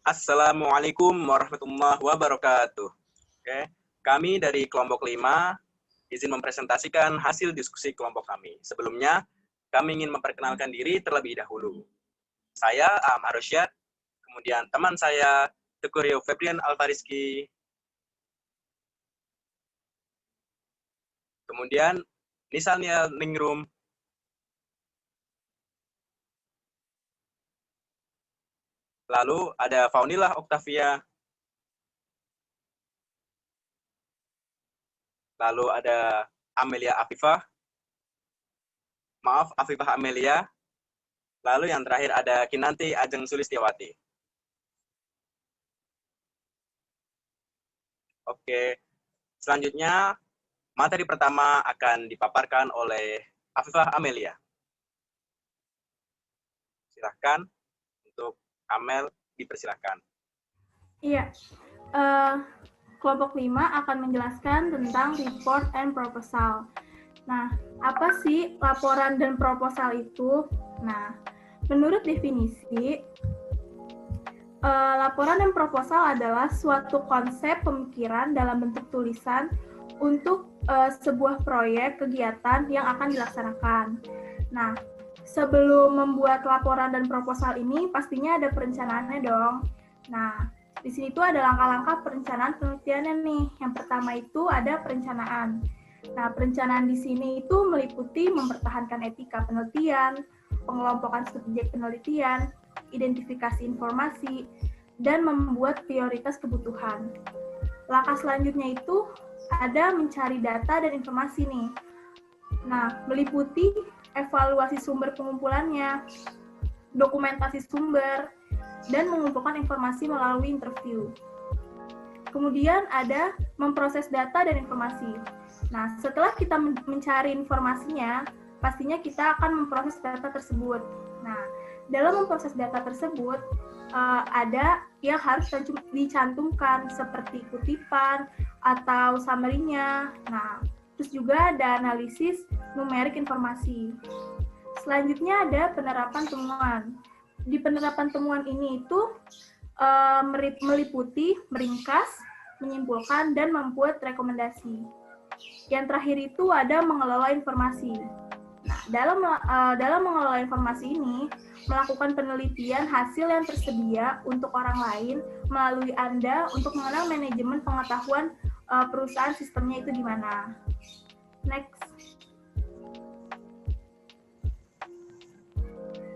Assalamualaikum warahmatullahi wabarakatuh. Oke, kami dari kelompok 5 izin mempresentasikan hasil diskusi kelompok kami. Sebelumnya, kami ingin memperkenalkan diri terlebih dahulu. Saya Ahmad Rosyad, kemudian teman saya Teguh Rio Febrian Alfariski, kemudian Nisania Ningrum, lalu ada Faunilah Oktavia, lalu ada Amelia Afifah, maaf Afifah Amelia, lalu yang terakhir ada Kinanti Ajeng Sulistiawati. Oke, selanjutnya materi pertama akan dipaparkan oleh Afifah Amelia. Silahkan untuk Amel, dipersilahkan. Iya, kelompok 5 akan menjelaskan tentang report and proposal. Nah, apa sih laporan dan proposal itu? Nah, menurut definisi, laporan dan proposal adalah suatu konsep pemikiran dalam bentuk tulisan untuk sebuah proyek kegiatan yang akan dilaksanakan. Nah, sebelum membuat laporan dan proposal ini, pastinya ada perencanaannya dong. Nah, di sini tuh ada langkah-langkah perencanaan penelitiannya nih. Yang pertama itu ada perencanaan. Nah, perencanaan di sini itu meliputi mempertahankan etika penelitian, pengelompokan subjek penelitian, identifikasi informasi, dan membuat prioritas kebutuhan. Langkah selanjutnya itu ada mencari data dan informasi nih. Nah, meliputi evaluasi sumber pengumpulannya, dokumentasi sumber, dan mengumpulkan informasi melalui interview. Kemudian ada memproses data dan informasi. Nah, setelah kita mencari informasinya, pastinya kita akan memproses data tersebut. Nah, dalam memproses data tersebut, ada yang harus dicantumkan seperti kutipan atau summary-nya. Nah, terus juga ada analisis numerik informasi. Selanjutnya ada penerapan temuan. Di penerapan temuan ini itu meliputi meringkas, menyimpulkan, dan membuat rekomendasi. Yang terakhir itu ada mengelola informasi. Nah, dalam mengelola informasi ini, melakukan penelitian hasil yang tersedia untuk orang lain melalui Anda untuk mengenal manajemen pengetahuan perusahaan sistemnya itu gimana. Next.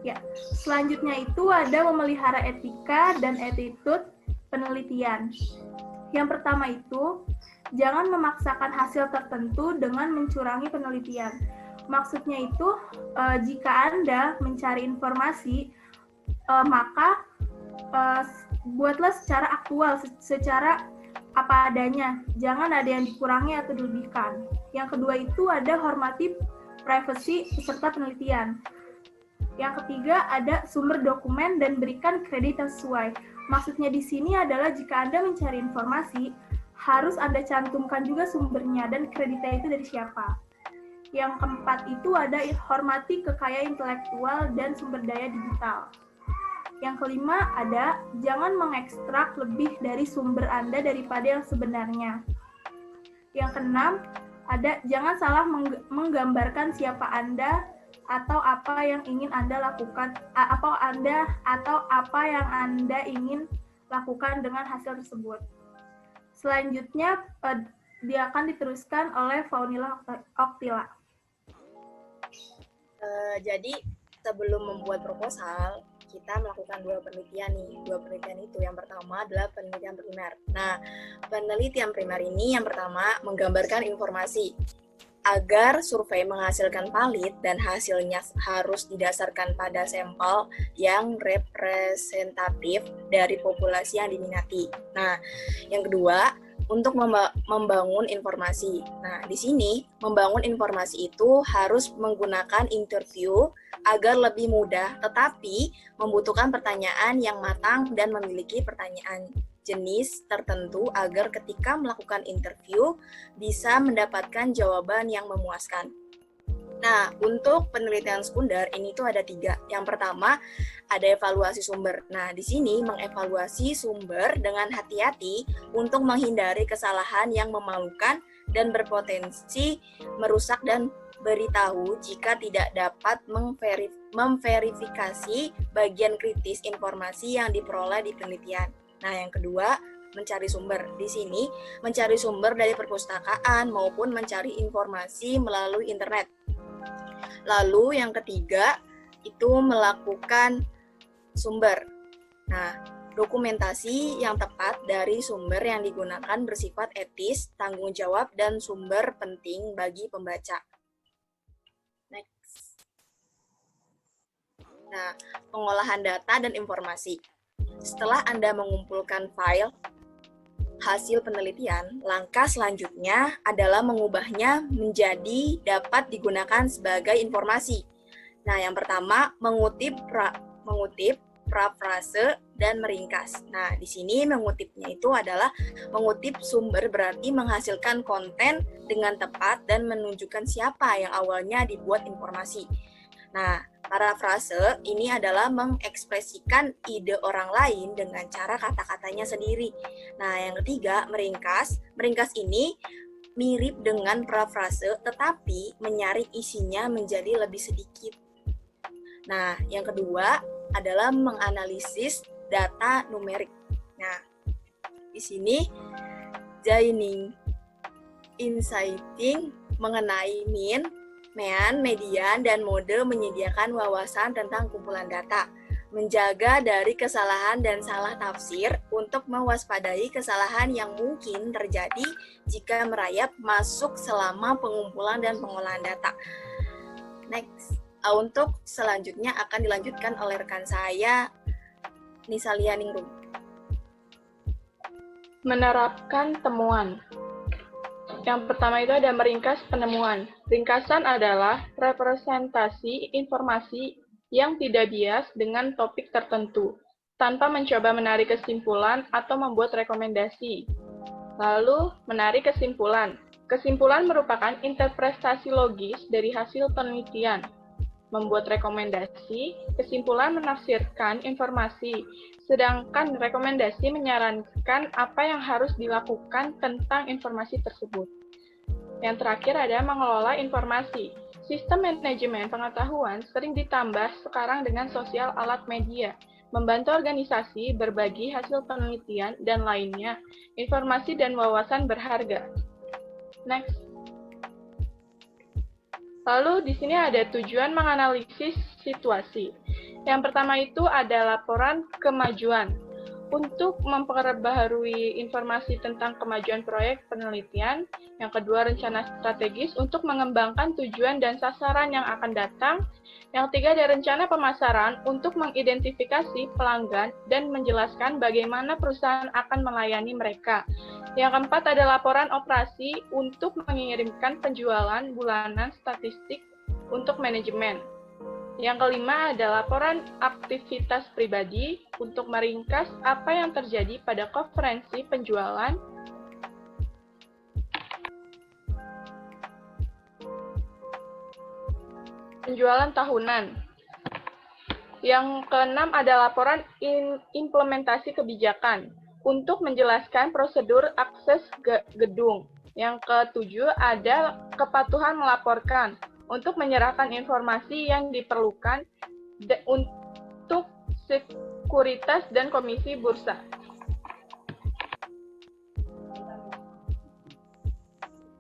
Ya, selanjutnya itu ada memelihara etika dan attitude penelitian. Yang pertama itu, jangan memaksakan hasil tertentu dengan mencurangi penelitian. Maksudnya itu, jika Anda mencari informasi, maka buatlah secara aktual, secara apa adanya. Jangan ada yang dikurangi atau dilebihkan. Yang kedua itu ada hormati privasi peserta penelitian. Yang ketiga ada sumber dokumen dan berikan kredit yang sesuai. Maksudnya di sini adalah jika Anda mencari informasi, harus Anda cantumkan juga sumbernya dan kreditnya itu dari siapa. Yang keempat itu ada hormati kekayaan intelektual dan sumber daya digital. Yang kelima ada jangan mengekstrak lebih dari sumber Anda daripada yang sebenarnya. Yang keenam ada jangan salah menggambarkan siapa Anda atau apa yang ingin Anda lakukan, atau apa yang Anda ingin lakukan dengan hasil tersebut. Selanjutnya dia akan diteruskan oleh Faunilah Oktila. Jadi sebelum membuat proposal, kita melakukan dua penelitian nih. Dua penelitian itu yang pertama adalah penelitian primer. Nah, penelitian primer ini yang pertama menggambarkan informasi. Agar survei menghasilkan valid dan hasilnya harus didasarkan pada sampel yang representatif dari populasi yang diminati. Nah, yang kedua, untuk membangun informasi. Nah, di sini membangun informasi itu harus menggunakan interview agar lebih mudah, tetapi membutuhkan pertanyaan yang matang dan memiliki pertanyaan jenis tertentu agar ketika melakukan interview bisa mendapatkan jawaban yang memuaskan. Nah, untuk penelitian sekunder ini tuh ada 3. Yang pertama, ada evaluasi sumber. Nah, di sini mengevaluasi sumber dengan hati-hati untuk menghindari kesalahan yang memalukan dan berpotensi merusak dan beritahu jika tidak dapat memverifikasi bagian kritis informasi yang diperoleh di penelitian. Nah, yang kedua, mencari sumber. Di sini, mencari sumber dari perpustakaan maupun mencari informasi melalui internet. Lalu yang ketiga, itu melakukan sumber. Nah, dokumentasi yang tepat dari sumber yang digunakan bersifat etis, tanggung jawab, dan sumber penting bagi pembaca. Next. Nah, pengolahan data dan informasi. Setelah Anda mengumpulkan file hasil penelitian, langkah selanjutnya adalah mengubahnya menjadi dapat digunakan sebagai informasi. Nah, yang pertama, mengutip parafrase, dan meringkas. Nah, di sini mengutipnya itu adalah mengutip sumber berarti menghasilkan konten dengan tepat dan menunjukkan siapa yang awalnya dibuat informasi. Nah, parafrase ini adalah mengekspresikan ide orang lain dengan cara kata-katanya sendiri. Nah, yang ketiga, meringkas. Meringkas ini mirip dengan parafrase, tetapi menyaring isinya menjadi lebih sedikit. Nah, yang kedua adalah menganalisis data numerik. Nah, di sini joining, insighting mengenai mean, median, dan mode menyediakan wawasan tentang kumpulan data, menjaga dari kesalahan dan salah tafsir untuk mewaspadai kesalahan yang mungkin terjadi jika merayap masuk selama pengumpulan dan pengolahan data. Next, untuk selanjutnya akan dilanjutkan oleh rekan saya, Nisalia Ningrum. Menerapkan temuan. Yang pertama itu ada meringkas penemuan. Ringkasan adalah representasi informasi yang tidak bias dengan topik tertentu, tanpa mencoba menarik kesimpulan atau membuat rekomendasi. Lalu, menarik kesimpulan. Kesimpulan merupakan interpretasi logis dari hasil penelitian. Membuat rekomendasi, kesimpulan menafsirkan informasi, sedangkan rekomendasi menyarankan apa yang harus dilakukan tentang informasi tersebut. Yang terakhir ada mengelola informasi. Sistem manajemen pengetahuan sering ditambah sekarang dengan sosial alat media, membantu organisasi berbagi hasil penelitian dan lainnya, informasi dan wawasan berharga. Next. Lalu di sini ada tujuan menganalisis situasi. Yang pertama itu ada laporan kemajuan. Untuk memperbaharui informasi tentang kemajuan proyek penelitian. Yang kedua, rencana strategis untuk mengembangkan tujuan dan sasaran yang akan datang. Yang ketiga, ada rencana pemasaran untuk mengidentifikasi pelanggan dan menjelaskan bagaimana perusahaan akan melayani mereka. Yang keempat, ada laporan operasi untuk mengirimkan penjualan bulanan statistik untuk manajemen. Yang kelima ada laporan aktivitas pribadi untuk meringkas apa yang terjadi pada konferensi penjualan. Penjualan tahunan. Yang keenam ada laporan implementasi kebijakan untuk menjelaskan prosedur akses gedung. Yang ketujuh ada kepatuhan melaporkan untuk menyerahkan informasi yang diperlukan untuk sekuritas dan komisi bursa.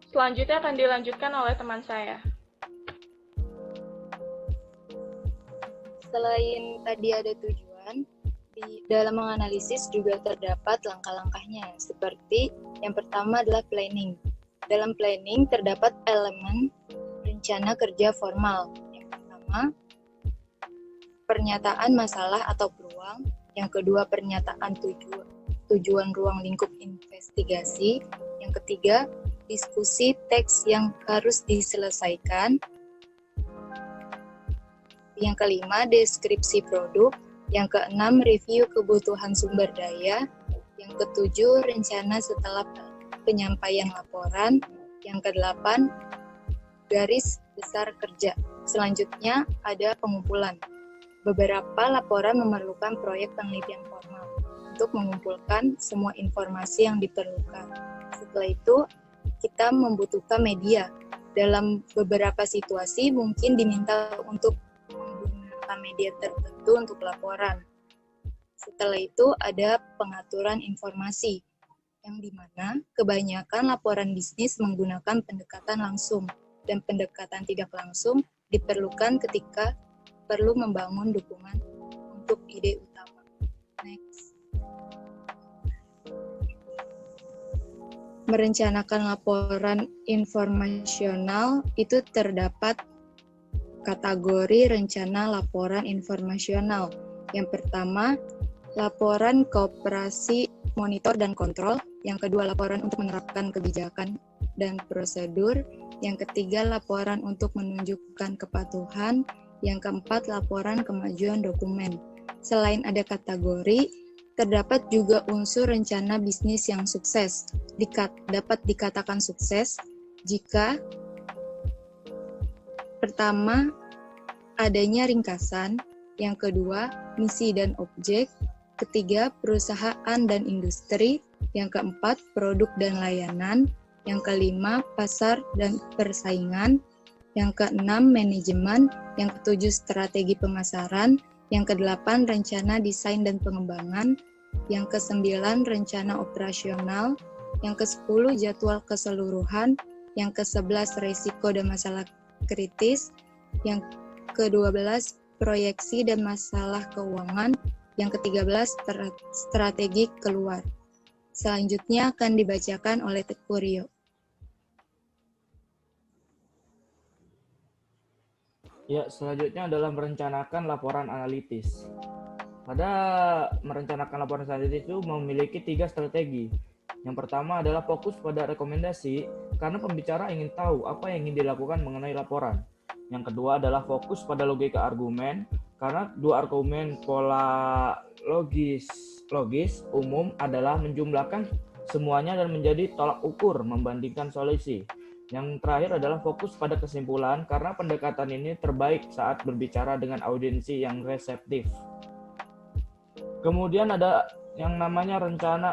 Selanjutnya akan dilanjutkan oleh teman saya. Selain tadi ada tujuan, di dalam menganalisis juga terdapat langkah-langkahnya, seperti yang pertama adalah planning. Dalam planning terdapat elemen rencana kerja formal. Yang pertama, pernyataan masalah atau peluang. Yang kedua, pernyataan tujuan ruang lingkup investigasi. Yang ketiga, diskusi teks yang harus diselesaikan. Yang kelima, deskripsi produk. Yang keenam, review kebutuhan sumber daya. Yang ketujuh, rencana setelah penyampaian laporan. Yang kedelapan, garis besar kerja. Selanjutnya ada pengumpulan. Beberapa laporan memerlukan proyek penelitian formal untuk mengumpulkan semua informasi yang diperlukan. Setelah itu, kita membutuhkan media. Dalam beberapa situasi mungkin diminta untuk menggunakan media tertentu untuk laporan. Setelah itu ada pengaturan informasi, yang dimana kebanyakan laporan bisnis menggunakan pendekatan langsung, dan pendekatan tidak langsung diperlukan ketika perlu membangun dukungan untuk ide utama. Next. Merencanakan laporan informasional itu terdapat kategori rencana laporan informasional. Yang pertama, laporan kooperasi monitor dan kontrol. Yang kedua, laporan untuk menerapkan kebijakan dan prosedur. Yang ketiga, laporan untuk menunjukkan kepatuhan. Yang keempat, laporan kemajuan dokumen. Selain ada kategori, terdapat juga unsur rencana bisnis yang sukses. Dapat dikatakan sukses jika pertama, adanya ringkasan. Yang kedua, misi dan objek. Ketiga, perusahaan dan industri. Yang keempat, produk dan layanan. Yang kelima, pasar dan persaingan. Yang keenam, manajemen. Yang ketujuh, strategi pemasaran. Yang kedelapan, rencana desain dan pengembangan. Yang kesembilan, rencana operasional. Yang kesepuluh, jadwal keseluruhan. Yang kesebelas, risiko dan masalah kritis. Yang ke-12, proyeksi dan masalah keuangan. Yang ke-13, strategi keluar. Selanjutnya akan dibacakan oleh Teguh Rio. Ya, selanjutnya adalah merencanakan laporan analitis. Pada merencanakan laporan analitis itu memiliki 3 strategi. Yang pertama adalah fokus pada rekomendasi, karena pembicara ingin tahu apa yang ingin dilakukan mengenai laporan. Yang kedua adalah fokus pada logika argumen, karena 2 argumen pola logis umum adalah menjumlahkan semuanya dan menjadi tolak ukur membandingkan solusi. Yang terakhir adalah fokus pada kesimpulan, karena pendekatan ini terbaik saat berbicara dengan audiensi yang reseptif. Kemudian ada yang namanya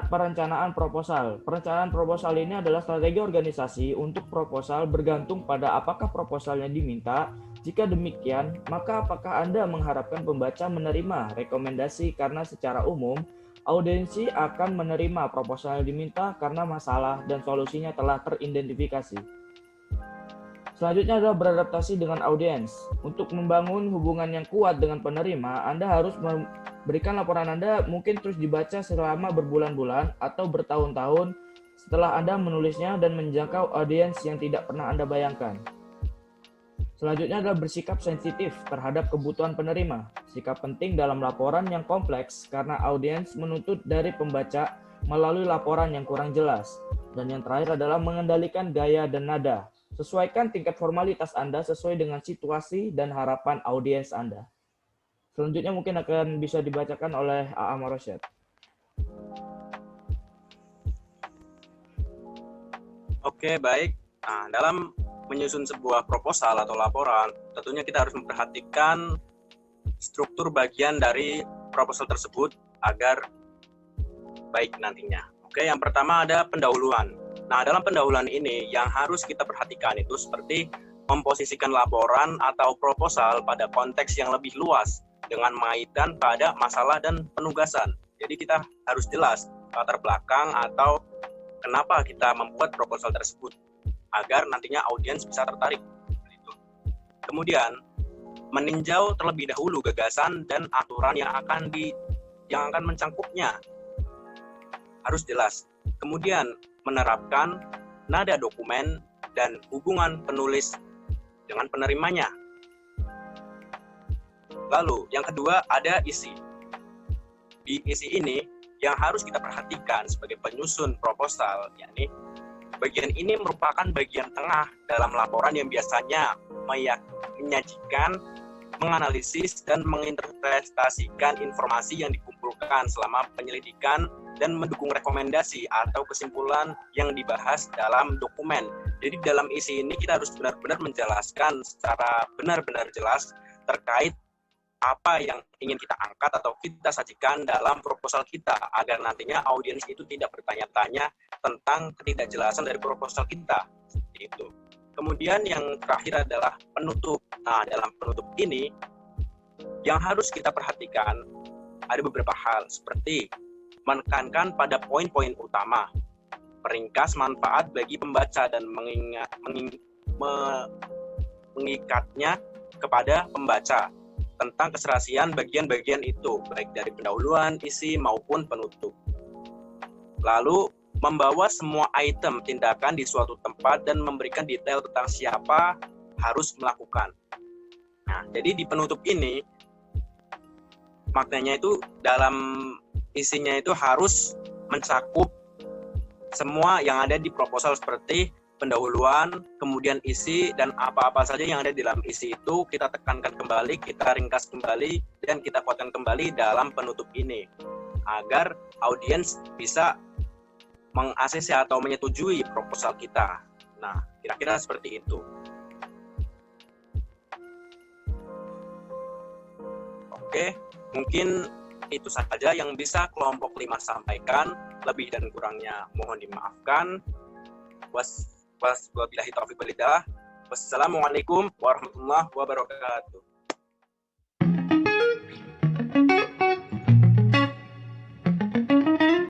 perencanaan proposal. Perencanaan proposal ini adalah strategi organisasi untuk proposal bergantung pada apakah proposalnya diminta. Jika demikian, maka apakah Anda mengharapkan pembaca menerima rekomendasi karena secara umum, audiensi akan menerima proposal yang diminta karena masalah dan solusinya telah teridentifikasi. Selanjutnya adalah beradaptasi dengan audiens. Untuk membangun hubungan yang kuat dengan penerima, Anda harus memberikan laporan Anda mungkin terus dibaca selama berbulan-bulan atau bertahun-tahun setelah Anda menulisnya dan menjangkau audiens yang tidak pernah Anda bayangkan. Selanjutnya adalah bersikap sensitif terhadap kebutuhan penerima. Sikap penting dalam laporan yang kompleks karena audiens menuntut dari pembaca melalui laporan yang kurang jelas. Dan yang terakhir adalah mengendalikan gaya dan nada. Sesuaikan tingkat formalitas Anda sesuai dengan situasi dan harapan audiens Anda. Selanjutnya mungkin akan bisa dibacakan oleh A.A. Marosyad. Oke, baik. Nah, dalam menyusun sebuah proposal atau laporan, tentunya kita harus memperhatikan struktur bagian dari proposal tersebut agar baik nantinya. Oke, yang pertama ada pendahuluan. Nah, dalam pendahuluan ini yang harus kita perhatikan itu seperti memposisikan laporan atau proposal pada konteks yang lebih luas dengan mengaitkan pada masalah dan penugasan. Jadi kita harus jelas latar belakang atau kenapa kita membuat proposal tersebut agar nantinya audiens bisa tertarik. Kemudian meninjau terlebih dahulu gagasan dan aturan yang akan mencangkupnya. Harus jelas. Kemudian menerapkan nada dokumen dan hubungan penulis dengan penerimanya. Lalu yang kedua ada isi. Di isi ini yang harus kita perhatikan sebagai penyusun proposal, yakni bagian ini merupakan bagian tengah dalam laporan yang biasanya menyajikan, menganalisis, dan menginterpretasikan informasi yang dikumpulkan selama penyelidikan dan mendukung rekomendasi atau kesimpulan yang dibahas dalam dokumen. Jadi dalam isi ini kita harus benar-benar menjelaskan secara benar-benar jelas terkait apa yang ingin kita angkat atau kita sajikan dalam proposal kita, agar nantinya audiens itu tidak bertanya-tanya tentang ketidakjelasan dari proposal kita. Seperti itu. Kemudian yang terakhir adalah penutup. Nah, dalam penutup ini yang harus kita perhatikan ada beberapa hal, seperti menekankan pada poin-poin utama, meringkas manfaat bagi pembaca dan mengikatnya kepada pembaca tentang keserasian bagian-bagian itu, baik dari pendahuluan, isi, maupun penutup. Lalu, membawa semua item tindakan di suatu tempat dan memberikan detail tentang siapa harus melakukan. Nah, jadi di penutup ini, maknanya itu dalam isinya itu harus mencakup semua yang ada di proposal, seperti pendahuluan, kemudian isi, dan apa-apa saja yang ada di dalam isi itu kita tekankan kembali, kita ringkas kembali, dan kita kuatkan kembali dalam penutup ini, agar audiens bisa meng-ACC atau menyetujui proposal kita. Nah, kira-kira seperti itu. Oke, mungkin itu saja yang bisa kelompok 5 sampaikan. Lebih dan kurangnya mohon dimaafkan. Wabillahi taufiq walhidayah. Wassalamualaikum warahmatullahi wabarakatuh.